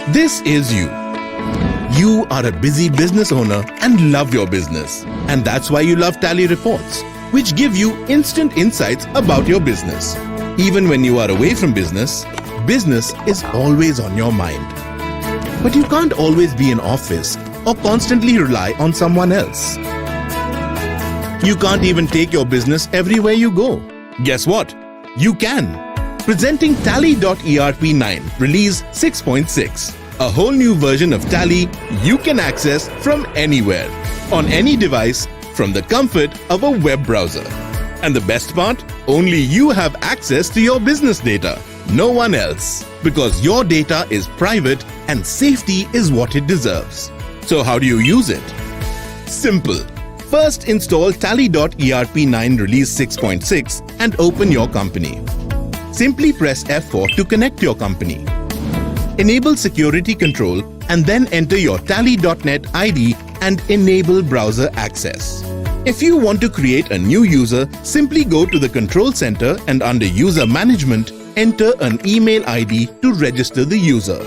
This is you. You are a busy business owner and love your business. And that's why you love Tally reports, which give you instant insights about your business. Even when you are away from business, business is always on your mind. But you can't always be in office or constantly rely on someone else. You can't even take your business everywhere you go. Guess what? You can. Presenting Tally.ERP9 Release 6.6. A whole new version of Tally you can access from anywhere, on any device, from the comfort of a web browser. And the best part? Only you have access to your business data. No one else. Because your data is private and safety is what it deserves. So how do you use it? Simple. First install Tally.ERP9 Release 6.6 and open your company. Simply press F4 to connect your company. Enable security control and then enter your Tally.net ID and enable browser access. If you want to create a new user, simply go to the Control Center and under User Management, enter an email ID to register the user.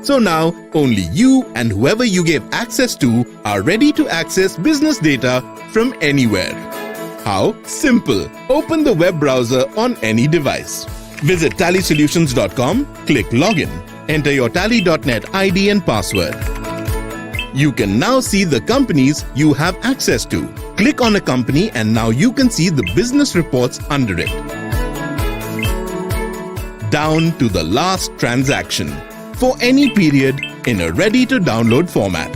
So now, only you and whoever you gave access to are ready to access business data from anywhere. How? Simple. Open the web browser on any device. Visit tallysolutions.com, click Login, enter your Tally.net ID and password. You can now see the companies you have access to. Click on a company and now you can see the business reports under it. Down to the last transaction for any period in a ready-to-download format.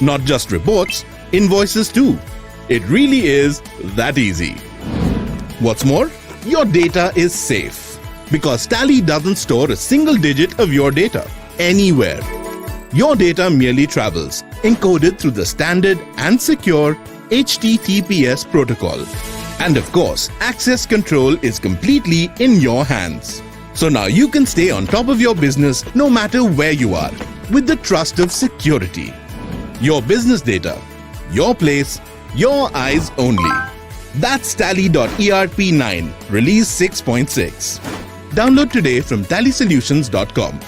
Not just reports, invoices too. It really is that easy. What's more, your data is safe because Tally doesn't store a single digit of your data anywhere. Your data merely travels, encoded through the standard and secure HTTPS protocol. And of course, access control is completely in your hands. So now you can stay on top of your business no matter where you are, with the trust of security. Your business data, your place, your eyes only. That's Tally.ERP9 Release 6.6. Download today from tallysolutions.com.